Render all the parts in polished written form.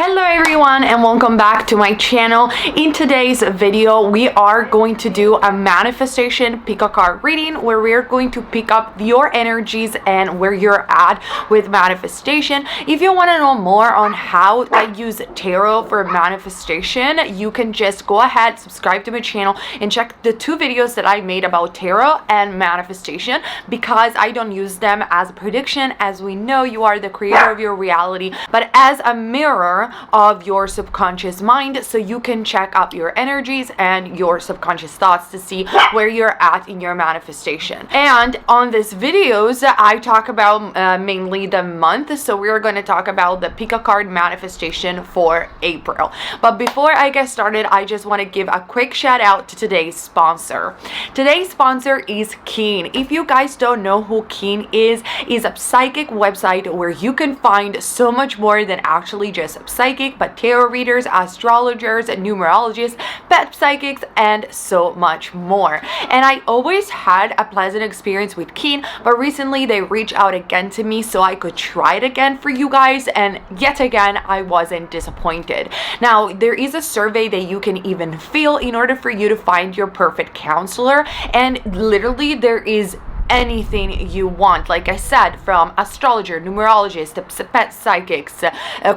Hello everyone and welcome back to my channel. In today's video we are going to do a manifestation pick a card reading where we're going to pick up your energies and where you're at with manifestation. If you want to know more on how I use tarot for manifestation, you can just go ahead, subscribe to my channel and check the two videos that I made about tarot and manifestation, because I don't use them as a prediction. As we know, you are the creator of your reality, but as a mirror of your subconscious mind, so you can check up your energies and your subconscious thoughts to see where you're at in your manifestation. And on this videos I talk about mainly the month, so we're going to talk about the pick a card manifestation for April. But before I get started, I just want to give a quick shout out to today's sponsor. Today's sponsor is Keen. If you guys don't know who Keen is a psychic website where you can find so much more than actually just psychic, but tarot readers, astrologers, numerologists, pet psychics, and so much more. And I always had a pleasant experience with Keen, but recently they reached out again to me so I could try it again for you guys, and yet again I wasn't disappointed. Now there is a survey that you can even fill in order for you to find your perfect counselor, and literally there is anything you want, like I said, from astrologer, numerologist, pet psychics,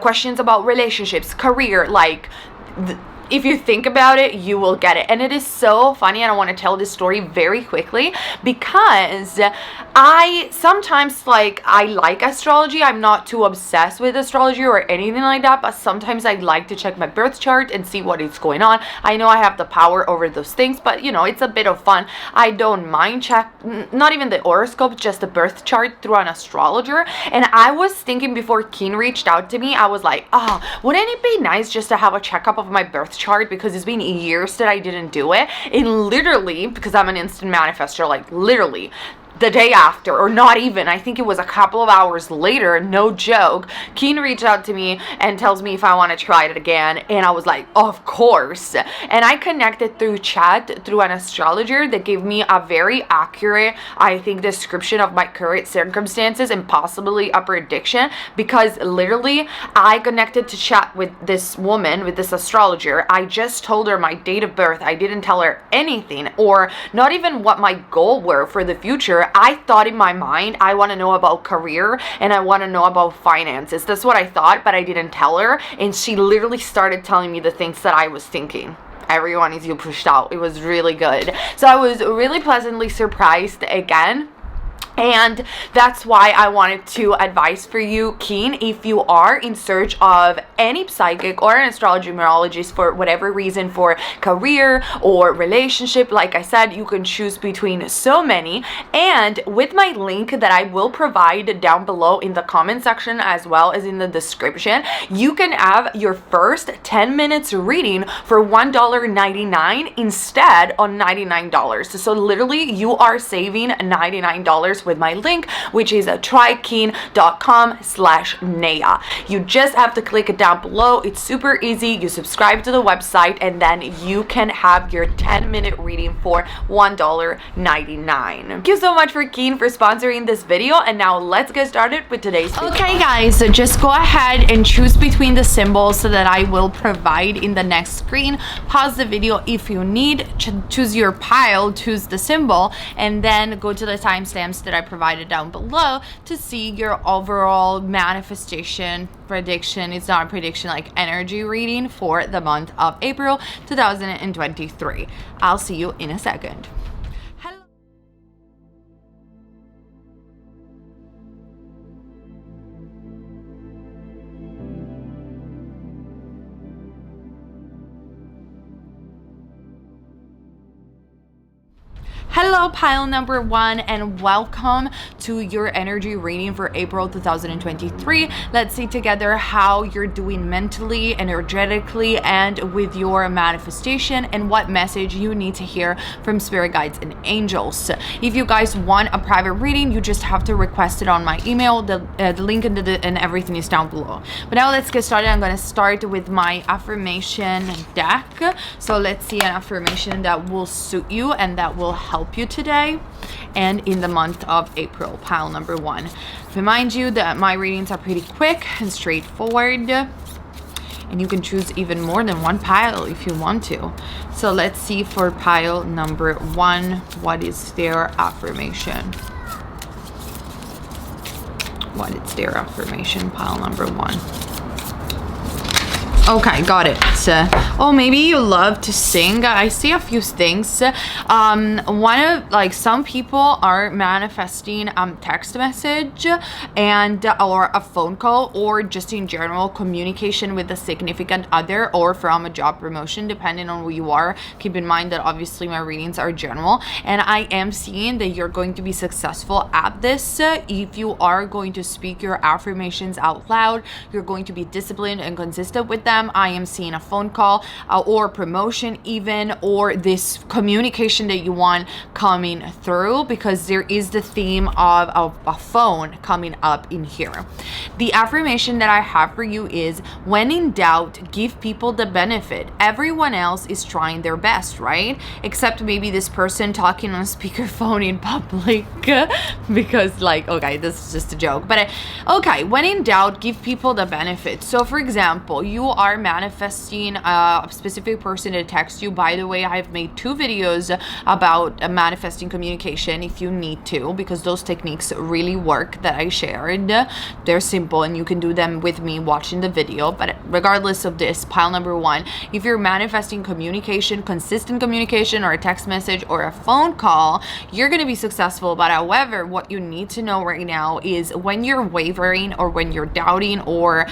questions about relationships, career, like if you think about it, you will get it. And it is so funny, and I want to tell this story very quickly because I sometimes I like astrology. I'm not too obsessed with astrology or anything like that, but sometimes I like to check my birth chart and see what is going on. I know I have the power over those things, but you know, it's a bit of fun. I don't mind not even the horoscope, just the birth chart through an astrologer. And I was thinking before Keen reached out to me, I was like, wouldn't it be nice just to have a checkup of my birth chart, because it's been years that I didn't do it. And literally, because I'm an instant manifester, like literally the day after, or not even, I think it was a couple of hours later, no joke, Keen reached out to me and tells me if I want to try it again, and I was like, of course. And I connected through chat through an astrologer that gave me a very accurate, I think, description of my current circumstances and possibly a prediction, because literally I connected to chat with this woman, with this astrologer. I just told her my date of birth. I didn't tell her anything, or not even what my goal were for the future. I thought in my mind, I want to know about career and I want to know about finances. That's what I thought, but I didn't tell her. And she literally started telling me the things that I was thinking. Everyone is you pushed out. It was really good. So I was really pleasantly surprised again. And that's why I wanted to advise for you, Keen, if you are in search of any psychic or an astrology numerologist for whatever reason, for career or relationship. Like I said, you can choose between so many. And with my link that I will provide down below in the comment section as well as in the description, you can have your first 10 minutes reading for $1.99 instead of $99. So literally you are saving $99 with my link, which is tryking.com/Neyah. You just have to click it down below. It's super easy. You subscribe to the website and then you can have your 10-minute reading for $1.99. Thank you so much for Keen for sponsoring this video, and now let's get started with today's video. Okay guys, so just go ahead and choose between the symbols that I will provide in the next screen. Pause the video if you need, choose your pile, choose the symbol, and then go to the timestamps that I provided down below to see your overall manifestation prediction. It's not a prediction, like energy reading for the month of April 2023. I'll see you in a second. Hello pile number one, and welcome to your energy reading for April 2023. Let's see together how you're doing mentally, energetically, and with your manifestation, and what message you need to hear from spirit guides and angels. If you guys want a private reading, you just have to request it on my email. The link and everything is down below. But now let's get started. I'm going to start with my affirmation deck. So let's see an affirmation that will suit you and that will help you today and in the month of April, pile number one. Remind you that my readings are pretty quick and straightforward. And you can choose even more than one pile if you want to. So let's see for pile number 1, what is their affirmation? What is their affirmation, pile number 1? Okay, got it. Oh, maybe you love to sing. I see a few things. One of, like, some people are manifesting text message and or a phone call, or just in general communication with a significant other, or from a job promotion, depending on who you are. Keep in mind that obviously my readings are general, and I am seeing that you're going to be successful at this if you are going to speak your affirmations out loud. You're going to be disciplined and consistent with them. I am seeing a phone call or promotion even, or this communication that you want coming through, because there is the theme of a phone coming up in here. The affirmation that I have for you is, when in doubt, give people the benefit. Everyone else is trying their best, right? Except maybe this person talking on speakerphone in public because, like, okay, this is just a joke, but okay, when in doubt, give people the benefit. So for example, you are manifesting a specific person to text you. By the way, I've made 2 videos about manifesting communication if you need to, because those techniques really work that I shared. They're simple and you can do them with me watching the video. But regardless of this, pile number 1, if you're manifesting communication, consistent communication, or a text message or a phone call, you're going to be successful. But however, what you need to know right now is, when you're wavering or when you're doubting or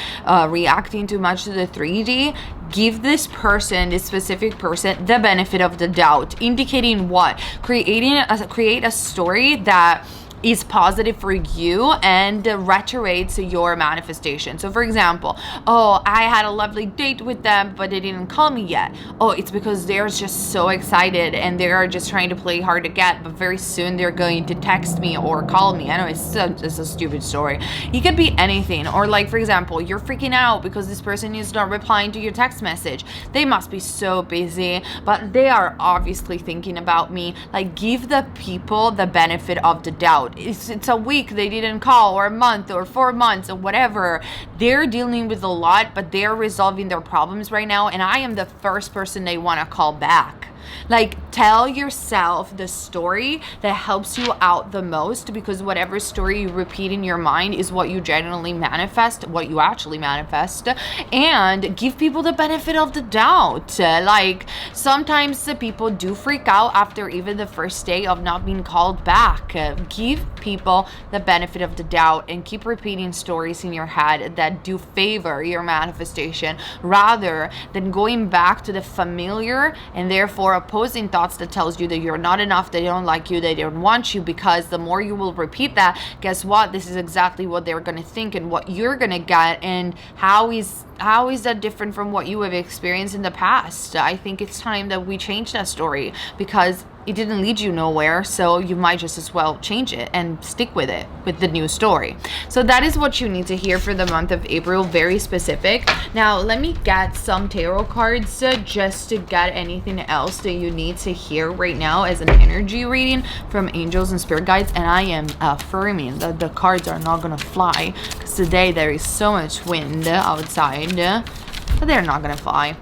reacting too much to the 3D, give this person, this specific person, the benefit of the doubt, indicating what? Create a story that is positive for you and reiterates your manifestation. So for example, oh, I had a lovely date with them, but they didn't call me yet. Oh, it's because they're just so excited and they are just trying to play hard to get, but very soon they're going to text me or call me. I know it's a stupid story. It could be anything. Or like, for example, you're freaking out because this person is not replying to your text message. They must be so busy, but they are obviously thinking about me. Like, give the people the benefit of the doubt. It's a week they didn't call, or a month, or 4 months, or whatever. They're dealing with a lot, but they're resolving their problems right now, and I am the first person they want to call back. Like, tell yourself the story that helps you out the most, because whatever story you repeat in your mind is what you generally manifest, what you actually manifest. And give people the benefit of the doubt. Like, sometimes the people do freak out after even the first day of not being called back. Give people the benefit of the doubt and keep repeating stories in your head that do favor your manifestation, rather than going back to the familiar and therefore opposing thoughts that tells you that you're not enough, they don't like you, they don't want you. Because the more you will repeat that, guess what? This is exactly what they're going to think and what you're going to get. And how is that different from what you have experienced in the past? I think it's time that we change that story, because it didn't lead you nowhere, so you might just as well change it and stick with it, with the new story. So that is what you need to hear for the month of April, very specific. Now let me get some tarot cards just to get anything else that you need to hear right now as an energy reading from angels and spirit guides. And I am affirming that the cards are not gonna fly, because today there is so much wind outside, but they're not gonna fly.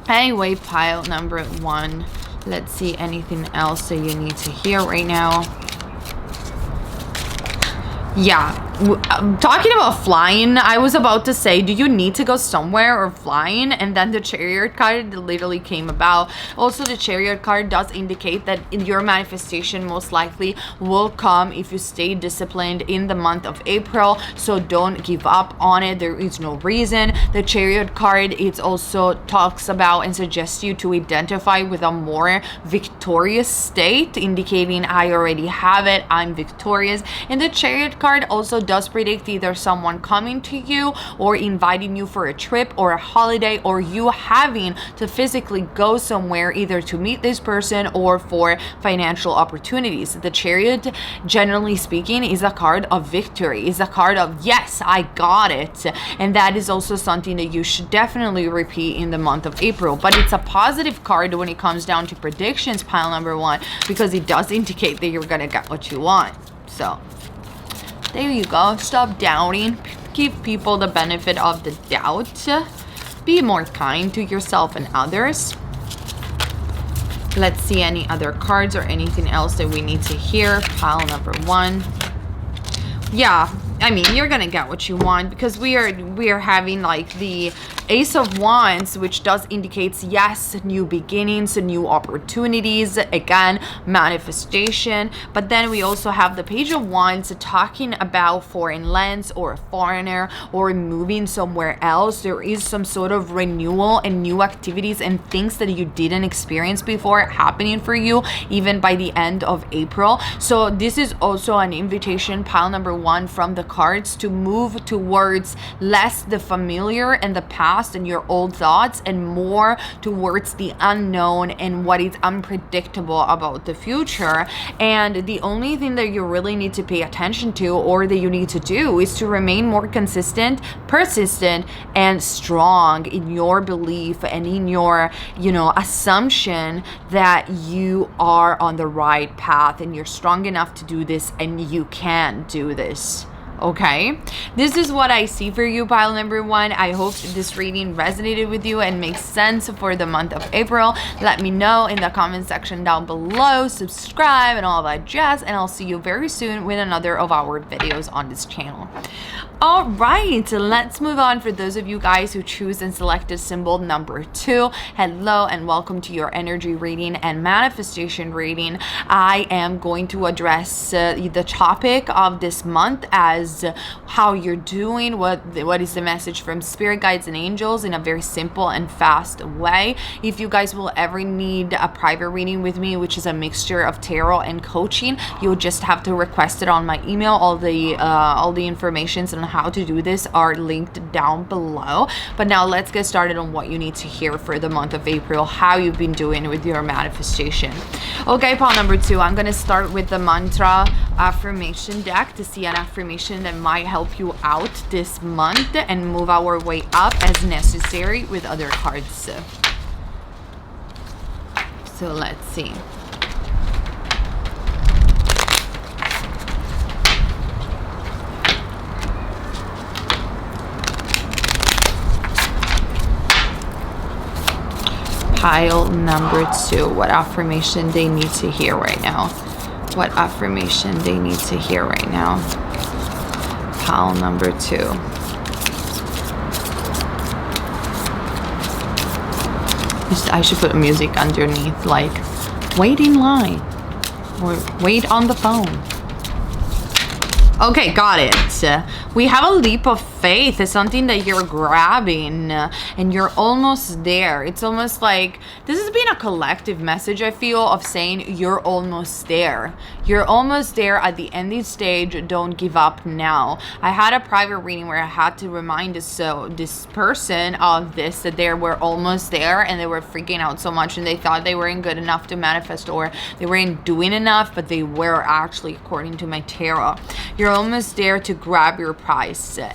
Anyway, pile number 1. Let's see anything else that you need to hear right now. Yeah, talking about flying, I was about to say, do you need to go somewhere or flying? And then the Chariot card literally came about. Also, the Chariot card does indicate that your manifestation most likely will come if you stay disciplined in the month of April. So don't give up on it. There is no reason. The Chariot card, it also talks about and suggests you to identify with a more victorious state, indicating I already have it, I'm victorious. And the Chariot card also does predict either someone coming to you or inviting you for a trip or a holiday, or you having to physically go somewhere either to meet this person or for financial opportunities. The Chariot, generally speaking, is a card of victory, is a card of yes, I got it. And that is also something that you should definitely repeat in the month of April. But it's a positive card when it comes down to predictions, pile number 1, because it does indicate that you're gonna get what you want. So there you go. Stop doubting. Give people the benefit of the doubt. Be more kind to yourself and others. Let's see any other cards or anything else that we need to hear. Pile number 1. Yeah, I mean, you're gonna get what you want, because we are having like the Ace of Wands, which does indicates, yes, new beginnings, new opportunities, again, manifestation. But then we also have the Page of Wands talking about foreign lands or a foreigner or moving somewhere else. There is some sort of renewal and new activities and things that you didn't experience before happening for you, even by the end of April. So this is also an invitation, pile number 1 from the cards, to move towards less the familiar and the past and your old thoughts, and more towards the unknown and what is unpredictable about the future. And the only thing that you really need to pay attention to, or that you need to do, is to remain more consistent, persistent, and strong in your belief and in your, assumption that you are on the right path and you're strong enough to do this and you can do this. Okay, this is what I see for you, pile number 1. I hope this reading resonated with you and makes sense for the month of April. Let me know in the comment section down below. Subscribe and all that jazz, and I'll see you very soon with another of our videos on this channel. All right, let's move on. For those of you guys who choose and selected symbol number 2, hello and welcome to your energy reading and manifestation reading. I am going to address the topic of this month as how you're doing, what is the message from spirit guides and angels, in a very simple and fast way. If you guys will ever need a private reading with me, which is a mixture of tarot and coaching, you'll just have to request it on my email. All the informations on how to do this are linked down below. But now let's get started on what you need to hear for the month of April, how you've been doing with your manifestation. Okay, pile number 2, I'm gonna start with the mantra affirmation deck to see an affirmation that might help you out this month, and move our way up as necessary with other cards. So let's see. Pile number 2, what affirmation they need to hear right now. What affirmation they need to hear right now. Pile number 2. I should put music underneath, like wait in line or wait on the phone. Okay, got it. We have a leap of faith. It's something that you're grabbing and you're almost there. It's almost like this has been a collective message, I feel, of saying you're almost there. You're almost there at the ending stage. Don't give up now. I had a private reading where I had to remind this person of this, that they were almost there and they were freaking out so much and they thought they weren't good enough to manifest, or they weren't doing enough, but they were actually, according to my tarot. You're almost there to grab your prize.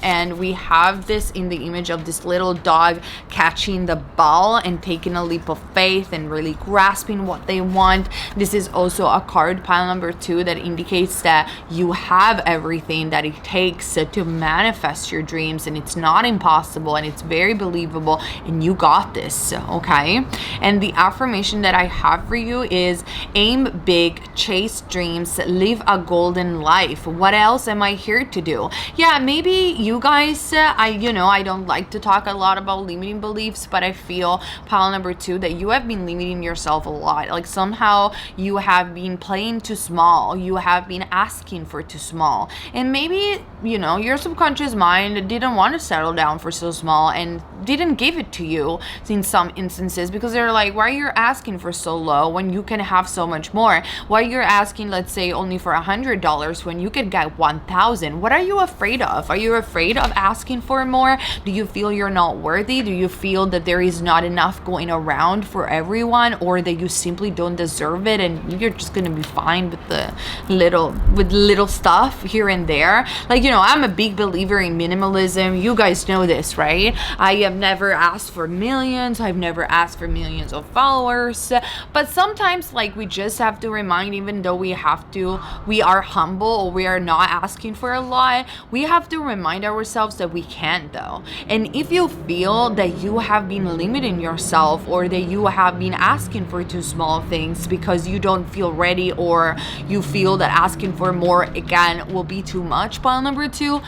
And we have this in the image of this little dog catching the ball and taking a leap of faith and really grasping what they want. This is also a card, pile number 2, that indicates that you have everything that it takes to manifest your dreams, and it's not impossible, and it's very believable, and you got this. Okay, and the affirmation that I have for you is aim big, chase dreams, live a golden life. What else am I here to do? Yeah, maybe you guys, I don't like to talk a lot about limiting beliefs, but I feel, pile number 2, that you have been limiting yourself a lot. Like somehow you have been playing too small. You have been asking for too small. And maybe, your subconscious mind didn't want to settle down for so small and didn't give it to you in some instances, because they're like, why are you asking for so low when you can have so much more? Why you're asking, let's say, only for $100 when you could get 1,000? What are you afraid of? Are you afraid of asking for more? Do you feel you're not worthy? Do you feel that there is not enough going around for everyone, or that you simply don't deserve it and you're just gonna be fine with the little stuff here and there? Like, I'm a big believer in minimalism. You guys know this, right? I have never asked for millions. I've never asked for millions of followers. But sometimes, like, we just have to remind, even though we are humble, or we are not asking for a lot, we have to remind ourselves ourselves that we can though. And if you feel that you have been limiting yourself, or that you have been asking for too small things because you don't feel ready, or you feel that asking for more again will be too much, pile number 2,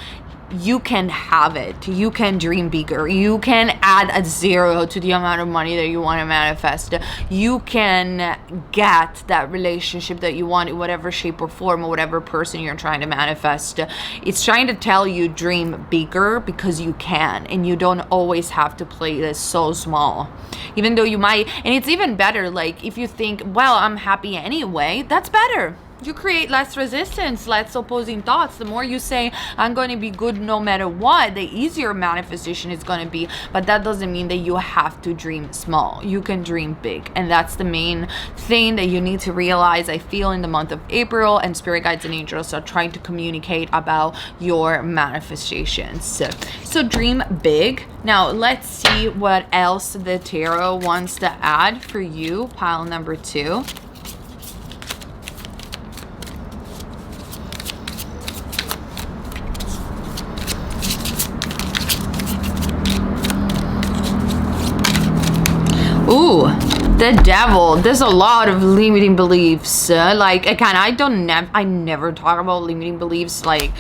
you can have it. You can dream bigger. You can add a 0 to the amount of money that you want to manifest. You can get that relationship that you want in whatever shape or form, or whatever person you're trying to manifest. It's trying to tell you dream bigger, because you can, and you don't always have to play this so small. Even though you might, and it's even better, like if you think, well, I'm happy anyway, that's better. You create less resistance, less opposing thoughts. The more you say, I'm going to be good no matter what, the easier manifestation is going to be. But that doesn't mean that you have to dream small. You can dream big. And that's the main thing that you need to realize, I feel, in the month of April. And spirit guides and angels are trying to communicate about your manifestations. So dream big. Now, let's see what else the tarot wants to add for you, pile number 2. Ooh, the devil. There's a lot of limiting beliefs. Like, again, I never talk about limiting beliefs, like,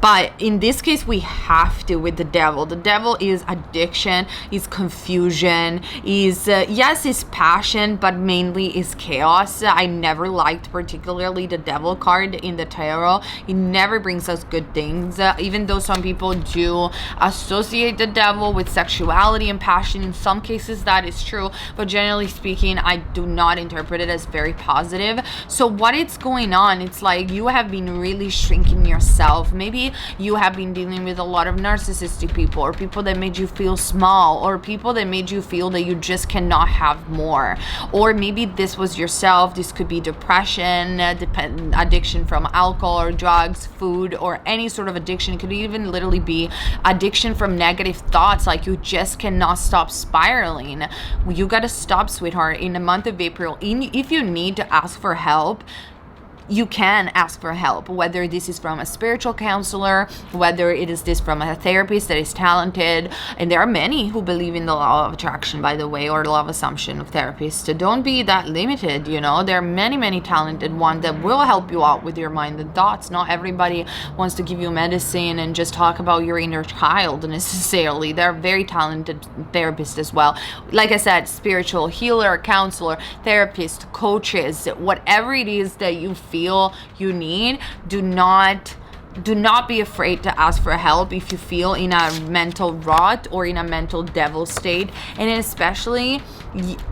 but in this case, we have to with the devil. The devil is addiction, is confusion, is, yes, is passion, but mainly is chaos. I never liked particularly the devil card in the tarot. It never brings us good things, even though some people do associate the devil with sexuality and passion. In some cases, that is true, but generally speaking, I do not interpret it as very positive. So what is going on? It's like you have been really shrinking yourself. Maybe you have been dealing with a lot of narcissistic people, or people that made you feel small, or people that made you feel that you just cannot have more. Or maybe this was yourself. This could be depression, addiction from alcohol or drugs, food, or any sort of addiction. It could even literally be addiction from negative thoughts, like you just cannot stop spiraling. You gotta stop, sweetheart. In the month of April, if you need to ask for help, you can ask for help, whether this is from a spiritual counselor, whether it is this from a therapist that is talented. And there are many who believe in the law of attraction, by the way, or the law of assumption of therapists. So don't be that limited, you know. There are many talented ones that will help you out with your mind and thoughts. Not everybody wants to give you medicine and just talk about your inner child necessarily. There are very talented therapists as well. Like I said, spiritual healer, counselor, therapist, coaches, whatever it is that you feel you need, do not be afraid to ask for help if you feel in a mental rot or in a mental devil state. And especially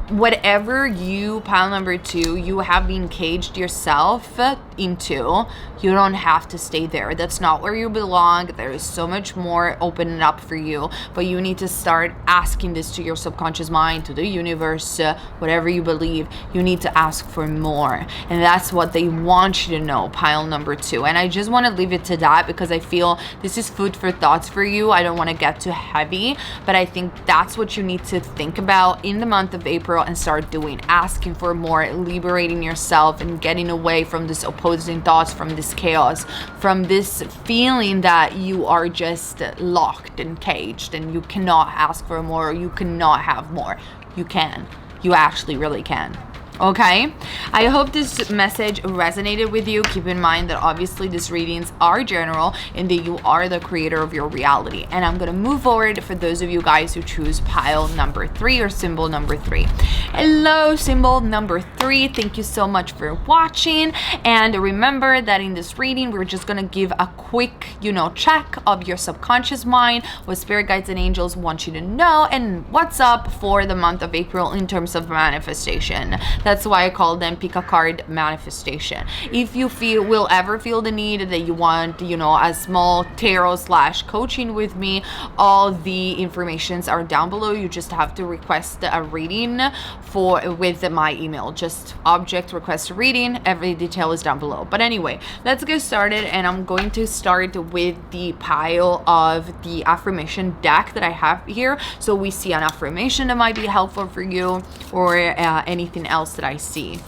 whatever you, pile number 2, you have been caged yourself into, you don't have to stay there. That's not where you belong. There is so much more opening up for you, but you need to start asking this to your subconscious mind, to the universe, whatever you believe. You need to ask for more, and that's what they want you to know, pile number 2. And I just want to leave it to that, because I feel this is food for thoughts for you. I don't want to get too heavy, but I think that's what you need to think about in the month of April and start doing, asking for more, liberating yourself and getting away from this opposing thoughts, from this chaos, from this feeling that you are just locked and caged and you cannot ask for more, or you cannot have more. You can. You actually really can. Okay, I hope this message resonated with you. Keep in mind that obviously these readings are general and that you are the creator of your reality. And I'm going to move forward for those of you guys who choose pile number 3 or symbol number 3. Hello, symbol number 3. Thank you so much for watching. And remember that in this reading, we're just going to give a quick, check of your subconscious mind, what spirit guides and angels want you to know, and what's up for the month of April in terms of manifestation. That's why I call them pick a card manifestation. If you will ever feel the need that you want, a small tarot / coaching with me, all the informations are down below. You just have to request a reading with my email. Just object request a reading. Every detail is down below. But anyway, let's get started. And I'm going to start with the pile of the affirmation deck that I have here. So we see an affirmation that might be helpful for you, or anything else that I see.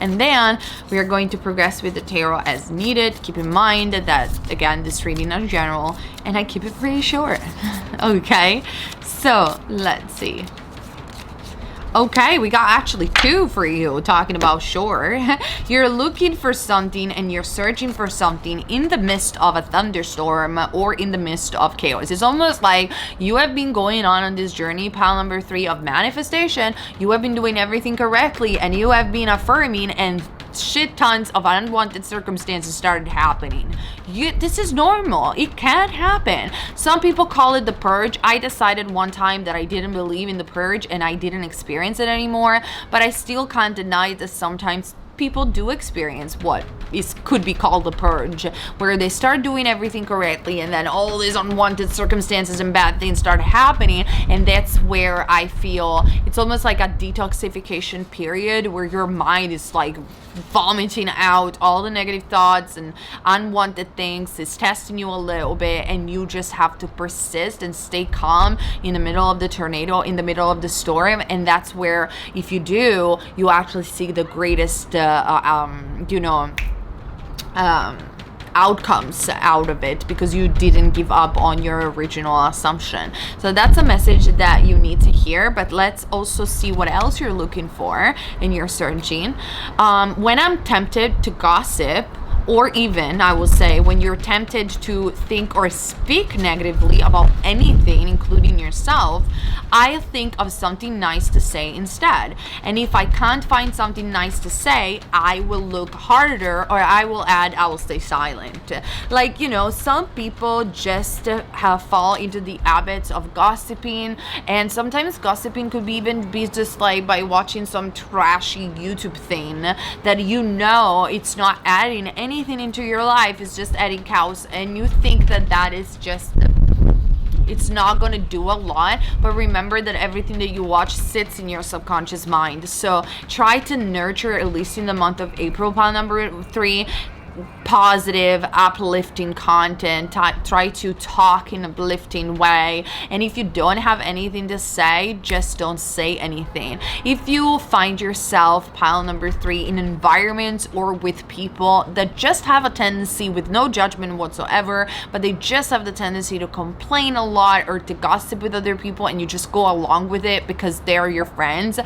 And then we are going to progress with the tarot as needed. Keep in mind that, again, this reading is general and I keep it pretty short. Okay, so let's see. Okay, we got actually 2 for you talking about shore. You're looking for something and you're searching for something in the midst of a thunderstorm or in the midst of chaos. It's almost like you have been going on this journey, pile number 3 of manifestation. You have been doing everything correctly and you have been affirming, and shit tons of unwanted circumstances started happening. This is normal. It can happen. Some people call it the purge. I decided one time that I didn't believe in the purge and I didn't experience it anymore, but I still can't deny that sometimes people do experience what could be called the purge, where they start doing everything correctly and then all these unwanted circumstances and bad things start happening. And that's where I feel it's almost like a detoxification period where your mind is like vomiting out all the negative thoughts and unwanted things. It's testing you a little bit, and you just have to persist and stay calm in the middle of the tornado, in the middle of the storm. And that's where, if you do, you actually see the greatest outcomes out of it, because you didn't give up on your original assumption. So that's a message that you need to hear. But let's also see what else you're looking for in your searching. When I'm tempted to gossip, or even, I will say, when you're tempted to think or speak negatively about anything, including yourself, I think of something nice to say instead. And if I can't find something nice to say, I will look harder, or I will stay silent. Like, some people just fall into the habits of gossiping, and sometimes gossiping could even be just like by watching some trashy YouTube thing that it's not adding anything into your life, it's just adding chaos, and you think that is just, it's not going to do a lot. But remember that everything that you watch sits in your subconscious mind. So try to nurture, at least in the month of April, pile number 3, positive, uplifting content. Try to talk in an uplifting way. And if you don't have anything to say, just don't say anything. If you find yourself, pile number 3, in environments or with people that just have a tendency, with no judgment whatsoever, but they just have the tendency to complain a lot or to gossip with other people, and you just go along with it because they're your friends,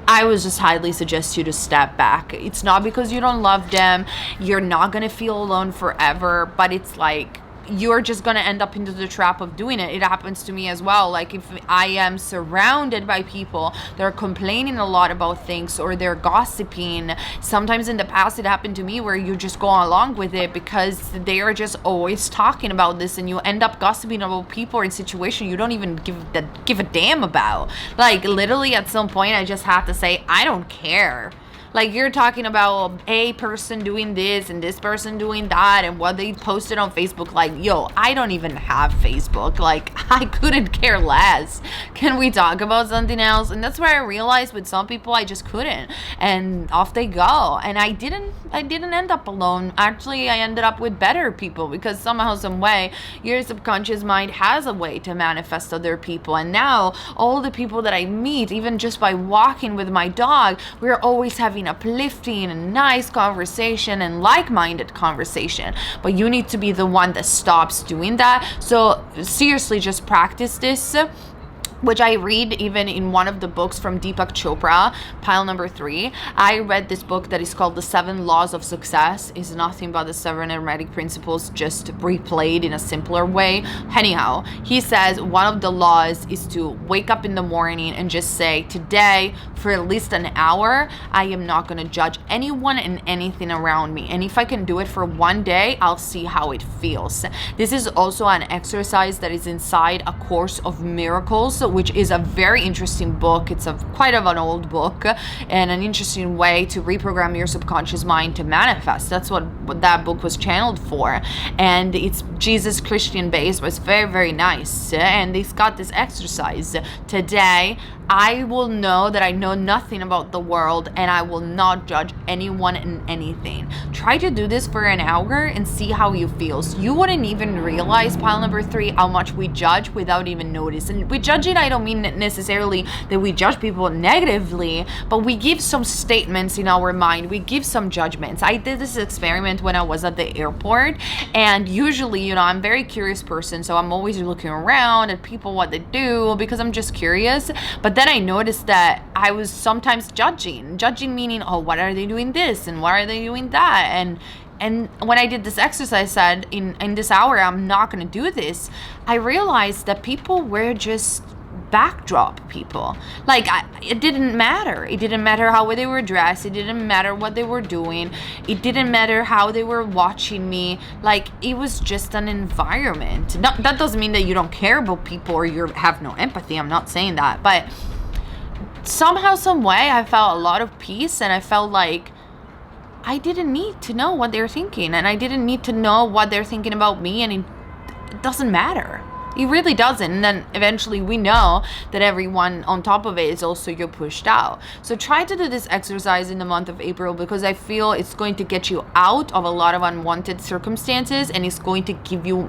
I would just highly suggest you to step back. It's not because you don't love them. You're not going to feel alone forever, but it's like you're just going to end up into the trap of doing it. It happens to me as well. Like, if I am surrounded by people that are complaining a lot about things or they're gossiping, sometimes in the past it happened to me where you just go along with it because they are just always talking about this, and you end up gossiping about people or in situation you don't even give a damn about. Like, literally at some point I just have to say, I don't care. Like, you're talking about a person doing this and this person doing that and what they posted on Facebook. Like, yo, I don't even have Facebook. Like, I couldn't care less. Can we talk about something else? And that's where I realized with some people I just couldn't. And off they go. And I didn't end up alone. Actually, I ended up with better people, because somehow, some way, your subconscious mind has a way to manifest other people. And now all the people that I meet, even just by walking with my dog, we're always having uplifting and nice conversation and like-minded conversation. But you need to be the one that stops doing that. So seriously, just practice this, which I read even in one of the books from Deepak Chopra, pile number 3. I read this book that is called The 7 Laws of Success. It's nothing but the 7 hermetic principles, just replayed in a simpler way. Anyhow, he says one of the laws is to wake up in the morning and just say, today, for at least an hour, I am not going to judge anyone and anything around me. And if I can do it for one day, I'll see how it feels. This is also an exercise that is inside A Course of Miracles, which is a very interesting book. It's quite of an old book, and an interesting way to reprogram your subconscious mind to manifest. That's what that book was channeled for. And it's Jesus Christian based, but it's very, very nice. And it's got this exercise. Today, I will know that I know nothing about the world, and I will not judge anyone and anything. Try to do this for an hour and see how you feel. So you wouldn't even realize, pile number 3, how much we judge without even noticing. We judge it I don't mean necessarily that we judge people negatively, but we give some statements in our mind. We give some judgments. I did this experiment when I was at the airport, and usually, you know, I'm a very curious person, so I'm always looking around at people, what they do, because I'm just curious. But then I noticed that I was sometimes judging meaning, oh, what are they doing this and why are they doing that? And when I did this exercise, I said, in this hour, I'm not going to do this. I realized that people were just backdrop people. Like, it didn't matter. It didn't matter how they were dressed. It didn't matter what they were doing. It didn't matter how they were watching me. Like, it was just an environment. That doesn't mean that you don't care about people or you have no empathy. I'm not saying that. But somehow, some way, I felt a lot of peace, and I felt like I didn't need to know what they're thinking, and I didn't need to know what they're thinking about me, and it doesn't matter. It really doesn't. And then eventually we know that everyone on top of it is also you're pushed out. So try to do this exercise in the month of April, because I feel it's going to get you out of a lot of unwanted circumstances, and it's going to give you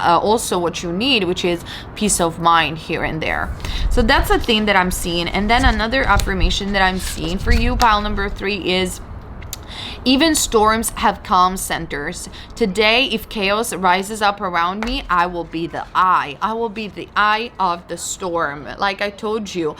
also what you need, which is peace of mind here and there. So that's a thing that I'm seeing. And then another affirmation that I'm seeing for you, pile number 3, is even storms have calm centers. Today, if chaos rises up around me, I will be the eye. I will be the eye of the storm. Like I told you,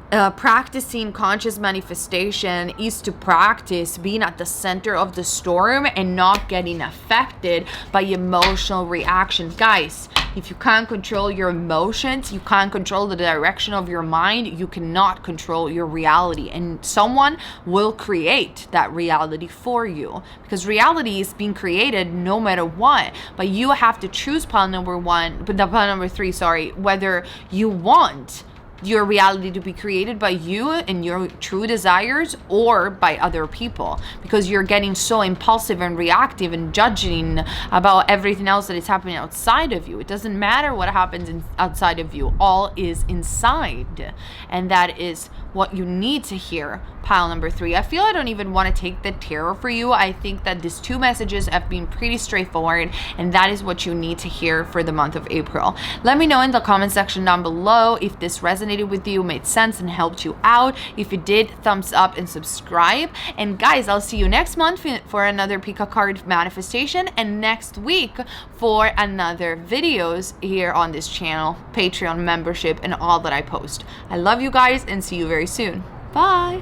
practicing conscious manifestation is to practice being at the center of the storm and not getting affected by emotional reactions. Guys, if you can't control your emotions, you can't control the direction of your mind, you cannot control your reality. And someone will create that reality for you, because reality is being created no matter what. But you have to choose pile number 3, whether you want your reality to be created by you and your true desires or by other people, because you're getting so impulsive and reactive and judging about everything else that is happening outside of you. It doesn't matter what happens outside of you. All is inside, and that is what you need to hear, pile number 3. I feel I don't even want to take the tarot for you. I think that these 2 messages have been pretty straightforward, and that is what you need to hear for the month of April. Let me know in the comment section down below if this resonated with you, made sense, and helped you out. If it did, thumbs up and subscribe. And guys, I'll see you next month for another Pick a Card manifestation, and next week for another videos here on this channel, Patreon membership, and all that I post. I love you guys, and see you very soon. Bye.